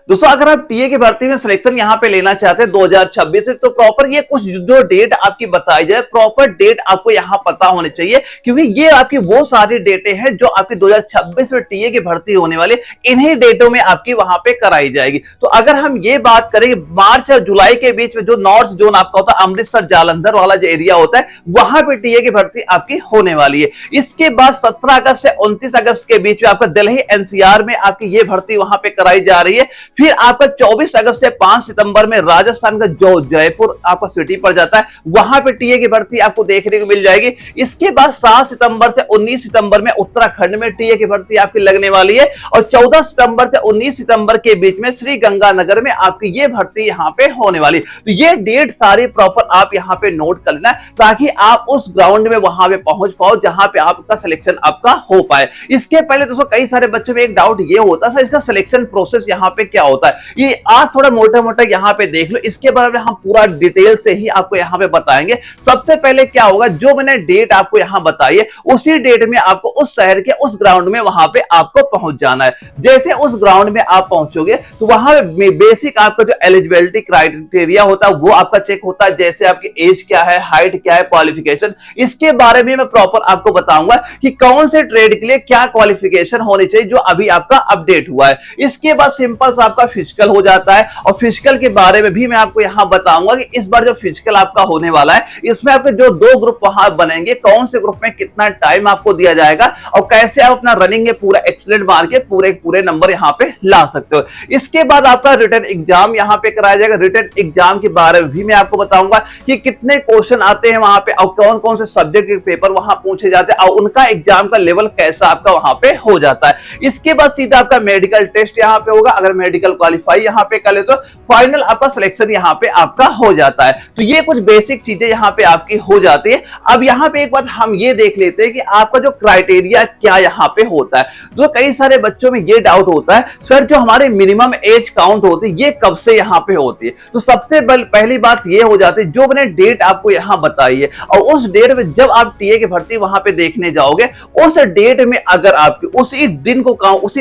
दोस्तों अगर आप टीए की भर्ती में सिलेक्शन यहाँ पे लेना चाहते हैं 2026 से, तो प्रॉपर ये कुछ जो डेट आपकी बताई जाए, प्रॉपर डेट आपको यहाँ पता होनी चाहिए, क्योंकि ये आपकी वो सारी डेटें हैं जो आपकी 2026 में टीए की भर्ती होने वाली, इन्हीं डेटों में आपकी वहां पे कराई जाएगी। तो अगर हम ये बात करें मार्च और जुलाई के बीच में जो नॉर्थ जोन आपका होता है, अमृतसर जालंधर वाला जो एरिया होता है, वहां पे टीए की भर्ती आपकी होने वाली है। इसके बाद 17 अगस्त से 29 अगस्त के बीच में आपका दिल्ली एनसीआर में आपकी ये भर्ती वहां पे कराई जा रही है। फिर आपका 24 अगस्त से 5 सितंबर में राजस्थान का जो जयपुर आपका सिटी पड़ जाता है, वहां पे टीए की भर्ती आपको देखने को मिल जाएगी। इसके बाद 7 सितंबर से 19 सितंबर में उत्तराखंड में टीए की भर्ती आपकी लगने वाली है, और 14 सितंबर से 19 सितंबर के बीच में श्री गंगानगर में आपकी ये भर्ती यहां पे होने वाली। तो ये डेट सारी प्रॉपर आप यहां पे नोट कर लेना, ताकि आप उस ग्राउंड में वहां पे पहुंच पाओ जहां पे आपका सिलेक्शन आपका हो पाए। इसके पहले दोस्तों कई सारे बच्चों में एक डाउट ये होता है, इसका सिलेक्शन प्रोसेस यहां पे क्या होता है, ये आज थोड़ा मोटा मोटा यहां पे देख लो, इसके बारे में हम पूरा डिटेल से ही आपको यहां पे बताएंगे। सबसे पहले क्या होगा, जो मैंने डेट आपको यहां बताई है, उसी डेट में आपको उस शहर के उस ग्राउंड में वहां पे आपको पहुंच जाना है। जैसे उस ग्राउंड में आप पहुंचोगे तो वहां बेसिक आपका जो एलिजिबिलिटी क्राइटेरिया होता है वो आपका चेक होता है, जैसे आपकी एज क्या है, हाइट क्या है, क्वालिफिकेशन। इसके बारे में मैं प्रॉपर आपको बताऊंगा कि कौन से ट्रेड के लिए क्या क्वालिफिकेशन होनी चाहिए, जो अभी आपका अपडेट हुआ है। इसके बाद सिंपल सा आपका फिजिकल हो जाता है, और फिजिकल के बारे में भी मैं आपको यहां बताऊंगा कि इस बार जो फिजिकल आपका होने वाला है, इसमें आपके जो 2 ग्रुप वहां बनेंगे, कौन से ग्रुप में कितना टाइम आपको दिया जाएगा, और कैसे आप अपना रनिंग में पूरा एक्सीलेंट मार के पूरे नंबर यहां पे ला सकते हो। इसके बाद आपका रिटन एग्जाम यहां पे कराया जाएगा। रिटन एग्जाम के बारे में भी मैं आपको बताऊंगा कि कितने क्वेश्चन आते हैं वहां पे, और कौन कौन से सब्जेक्ट के पेपर वहां पूछे जाते हैं, और उनका एग्जाम का लेवल कैसा आपका वहां पे हो जाता है। इसके बाद सीधा आपका मेडिकल टेस्ट यहां पे होगा, अगर मेडिकल क्वालिफाई यहां पे कर ले तो फाइनल आपका सिलेक्शन यहां पे आपका हो जाता है। तो ये कुछ बेसिक चीजें यहां पे आपकी हो जाती है। अब यहां पे एक बात हम ये देख लेते हैं कि आपका जो क्राइटेरिया क्या यहां पे होता है। तो कई सारे बच्चों में ये डाउट होता है, सर जो हमारे मिनिमम एज काउंट होती है ये कब से यहां पे होती है। तो सबसे पहली बात ये हो जाती है, जो मैंने डेट आपको यहां बताई है, और उस डेट में जब आप टीए की भर्ती वहां पे देखने जाओगे, उस डेट में अगर आपकी उसी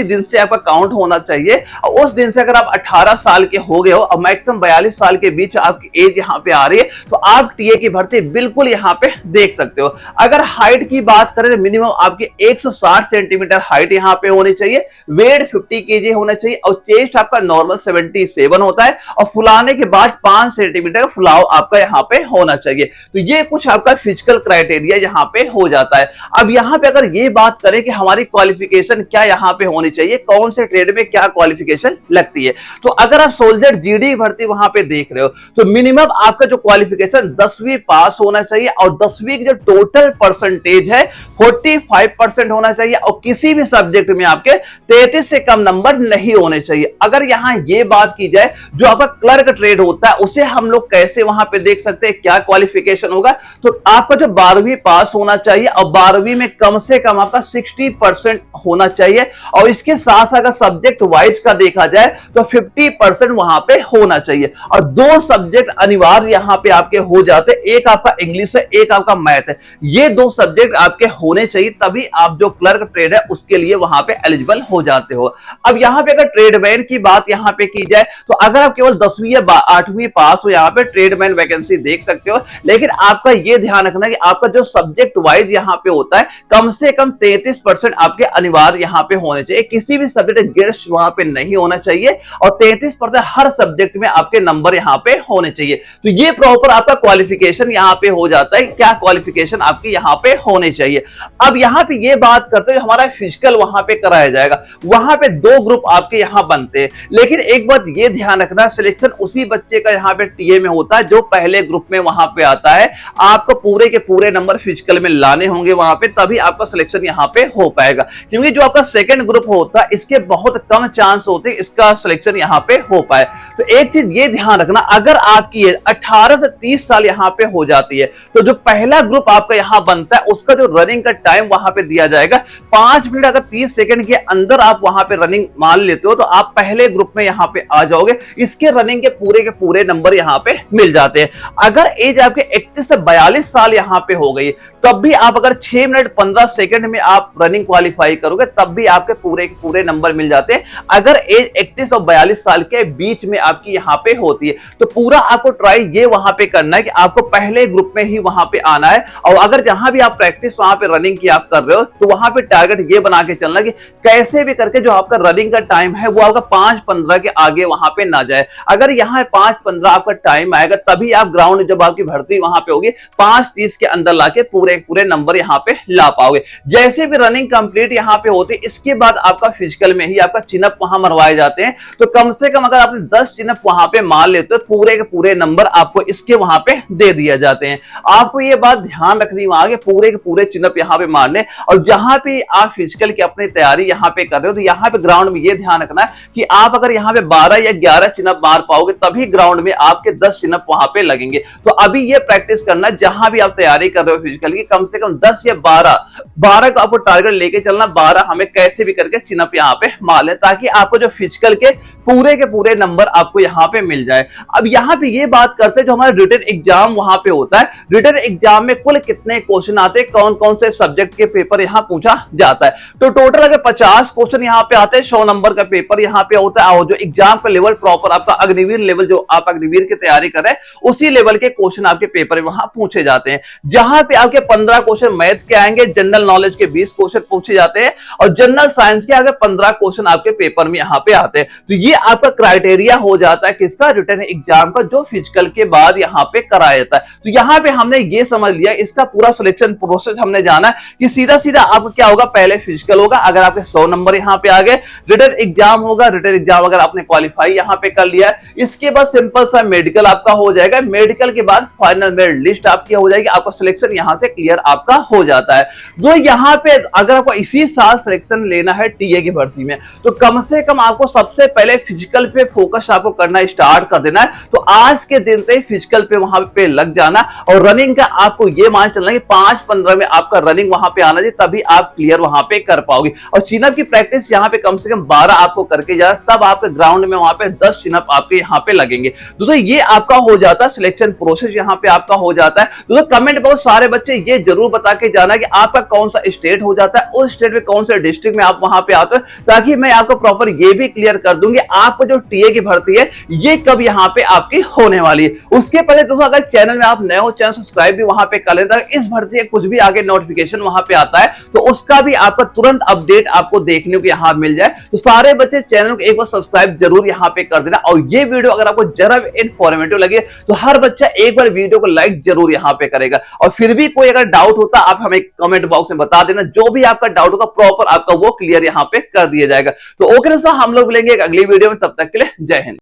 दिन से आपका काउंट होना चाहिए, और उस दिन से अगर आप 18 साल के हो गए हो और मैक्सिमम 42 साल के बीच आपकी एज यहां पे आ रही है, तो आप टीए की भर्ती बिल्कुल यहां पे देख सकते हो। अगर हाइट की बात करें तो मिनिमम आपकी 160 सेंटीमीटर हाइट यहां पे होनी चाहिए, वेट 50 केजी होना चाहिए, और चेस्ट आपका नॉर्मल 77 होता है, और फुलाने के बाद 5 सेंटीमीटर फुलाव आपका यहां पे होना चाहिए। तो ये कुछ आपका फिजिकल क्राइटेरिया यहां पे हो जाता है। अब यहां पे अगर ये बात करें कि हमारी क्वालिफिकेशन क्या यहां पे होनी चाहिए, कौन से ट्रेड में क्या क्वालिफिकेशन लगती है, तो अगर आप सोल्जर जीडी भर्ती वहां पे देख रहे हो, तो मिनिमम आपका जो क्वालिफिकेशन 10वीं पास होना चाहिए, और 10वीं की जो टोटल परसेंटेज है 45% होना चाहिए, और किसी भी सब्जेक्ट में आपके 33 से कम नंबर नहीं होने चाहिए। अगर यहां ये बात की जाए, जो आपका क्लर्क ट्रेड होता है उसे हम लोग कैसे वहां पे देख सकते हैं क्या क्वालिफिकेशन होगा, तो आपका जो 12वीं पास होना चाहिए, और 12वीं में कम से कम आपका 60% होना चाहिए, और इसके साथ साथ अगर सब्जेक्ट वाइज का देखा जाए तो 50% वहां पे होना चाहिए, और 2 सब्जेक्ट अनिवार्य यहां पे आपके हो जाते, एक आपका इंग्लिश है, एक आपका मैथ है। ये 2 सब्जेक्ट आपके होने चाहिए, तभी आप जो क्लर्क ट्रेड है उसके लिए वहां पे एलिजिबल हो जाते हो। अब यहां पे अगर ट्रेडमैन की बात यहां पे की जाए, तो अगर आप केवल 10वीं या 8वीं पास हो, यहां पे ट्रेडमैन वैकेंसी देख सकते हो, लेकिन आपका यह ध्यान रखना कि आपका जो सब्जेक्ट वाइज यहां पे होता है, कम से कम 33% आपके अनिवार्य यहां पे होने चाहिए, किसी भी सब्जेक्ट गिर्श वहां पे नहीं होना चाहिए, और 33% हर सब्जेक्ट में आपके नंबर यहां पे होने चाहिए। तो ये प्रॉपर आपका क्वालिफिकेशन यहां पे हो जाता है, क्या क्वालिफिकेशन आपकी यहां पे होने चाहिए। अब यहां पे ये बात करते हैं, हमारा फिजिकल वहां पे कराया जाएगा, वहां पे 2 ग्रुप आपके यहां बनते हैं, लेकिन एक बात ये ध्यान रखना, सिलेक्शन उसी बच्चे का यहां पे टीए में होता है जो पहले ग्रुप में वहां पे आता है। आपको पूरे के पूरे नंबर फिजिकल में लाने होंगे वहां पे, तभी आपका सिलेक्शन यहां पे हो पाएगा, क्योंकि जो आपका सेकंड ग्रुप होता है इसके बहुत कम चांस होते हैं इसका सिलेक्शन यहां पे हो पाए। तो एक चीज ये ध्यान रखना, अगर आपकी एज 18 से 30 साल यहाँ पे हो जाती है तो जो पहला ग्रुप आपका यहाँ बनता है उसका जो रनिंग का टाइम वहां पे दिया जाएगा 5 मिनट। अगर 30 सेकंड के अंदर आप वहां पे रनिंग मान लेते हो तो आप पहले ग्रुप में यहाँ पे आ जाओगे। इसके रनिंग के पूरे नंबर यहाँ पे मिल जाते हैं। अगर एज आपके 31 से 42 साल यहाँ पे हो गई तब भी आप अगर 6 मिनट 15 सेकंड में आप रनिंग क्वालिफाई करोगे तब भी आपके पूरे नंबर मिल जाते हैं। अगर एज 31 और 42 साल के बीच में आपकी यहाँ पे होती है तो पूरा आपको ट्राई ये वहां पे करना है कि आपको पहले ग्रुप में ही वहां पे आना है। और अगर जहां भी आप प्रैक्टिस वहां पे रनिंग की आप कर रहे हो तो वहां पे टारगेट ये बना के चलना कि कैसे भी करके जो आपका रनिंग का टाइम है वो आपका 5:15 के आगे वहां पे ना जाए। अगर यहाँ 5:15 आपका टाइम आएगा तभी आप ग्राउंड जब आपकी भर्ती वहां पे होगी 5:30 के अंदर लाके पूरे नंबर यहाँ पे ला पाओगे। जैसे भी रनिंग कंप्लीट यहाँ पे होती है इसके बाद आपका फिजिकल में ही आपका चिनअप वहां मरवाए जाते हैं। तो कम से कम अगर आपने 10 चिनअप वहां पे मार लेते हो पूरे के पूरे नंबर आपको इसके वहां पे दे दिए जाते हैं। आपको ये बात ध्यान रखनी वहां के पूरे चिनअप यहाँ पे मार ले। और जहां पे आप फिजिकल की अपनी तैयारी यहाँ पे कर रहे हो तो यहाँ पे ग्राउंड में ये ध्यान रखना है कि आप अगर यहाँ पे 12 या 11 चिनअप मार पाओगे तभी ग्राउंड में आपके 10 चिनअप वहां पे लगेंगे। तो अभी ये प्रैक्टिस करना है जहां भी आप तैयारी कर रहे हो फिजिकल की कम से कम 10 या 12 का आपको टारगेट लेके चलना। 12 हमें कैसे भी करके चिनअप यहाँ पे मार ले ताकि आपको जो फिजिकल के पूरे नंबर आपको यहाँ पे मिल जाए। अब यहाँ पे ये बात करते हैं जो हमारा रिटन एग्जाम वहां पे होता है, रिटन एग्जाम में कुल कितने क्वेश्चन आते हैं, कौन कौन से सब्जेक्ट के पेपर यहाँ पूछा जाता है। तो टोटल अगर 50 क्वेश्चन यहाँ पे आते हैं, 100 नंबर का पेपर यहाँ पे होता है। और जो एग्जाम का लेवल प्रॉपर आपका अग्निवीर लेवल जो आप अग्निवीर की तैयारी कर रहे हैं उसी लेवल के क्वेश्चन आपके पेपर में वहां पूछे जाते हैं। जहां पे आपके 15 क्वेश्चन मैथ के आएंगे, जनरल नॉलेज के 20 क्वेश्चन पूछे जाते हैं और जनरल साइंस के आगे 15 क्वेश्चन आपके पेपर में यहाँ पे आते हैं। तो ये आपका क्राइटेरिया हो जाता है किसका, रिटन एग्जाम का, जो फिजिकल के बाद यहाँ पे कराया जाता है। तो यहाँ पे हमने ये समझ लिया इसका पूरा सिलेक्शन प्रोसेस हमने जाना कि सीधा आपको क्या होगा, पहले फिजिकल होगा, अगर आपके 100 नंबर यहाँ पे आ गए, रिटन एग्जाम होगा, रिटन एग्जाम अगर आपने क्वालिफाई यहाँ पे कर लिया है, इसके बाद सिंपल सा मेडिकल आपका हो जाएगा, मेडिकल के बाद फाइनल मेरिट लिस्ट आपकी हो जाएगी, आपका सिलेक्शन यहाँ से क्लियर आपका हो जाता है। तो यहाँ पे अगर आपको इसी साल सिलेक्शन लेना है टीए की भर्ती में तो कम से कम आपको सबसे पहले फिजिकल पे फोकस आपको करना स्टार्ट कर देना है। तो आज के दिन से फिजिकल पे वहां पे लग जाना और रनिंग का आपको ये मान चलना है 5:15 में आपका रनिंग वहां पे आना चाहिए, तभी आप क्लियर वहां पे कर पाओगे। और चिनअप की प्रैक्टिस यहाँ पे कम से कम 12 आपको करके जाना, तब आपके ग्राउंड में वहां पे 10 चिनअप आपके यहाँ पे लगेंगे। दोस्तों ये आपका हो जाता है सिलेक्शन प्रोसेस, यहाँ पे आपका हो जाता है। दोस्तों कमेंट बॉक्स सारे बच्चे ये जरूर बता के जाना कि आपका कौन सा स्टेट हो जाता है, उस स्टेट में कौन से डिस्ट्रिक्ट में आप वहां पे आते हो, ताकि मैं आपको प्रॉपर ये भी क्लियर कर दूंगी आपको जो टीए की भर्ती है ये कब यहाँ पे आपकी होने वाली है। उसके पहले दोस्तों अगर चैनल में आप नए हो, चैनल सब्सक्राइब भी वहां पे कर लेता है, इस भर्ती कुछ भी आगे नोटिफिकेशन वहां पे आता है तो उसका भी आपका तुरंत अपडेट आपको देखने को यहाँ मिल जाए। तो सारे बच्चे चैनल को एक बार सब्सक्राइब जरूर यहाँ पे कर देना। और ये वीडियो अगर आपको जरा इन्फॉर्मेटिव लगे तो हर बच्चा एक बार वीडियो को लाइक जरूर यहाँ पे करेगा। और फिर भी कोई अगर डाउट होता आप हमें कमेंट बॉक्स में बता देना, जो भी आपका डाउट होगा प्रॉपर आपका वो क्लियर यहाँ पे कर दिया जाएगा। तो ओके दोस्तों हम लोग मिलेंगे एक अगली वीडियो में, तब तक के लिए जय हिंद।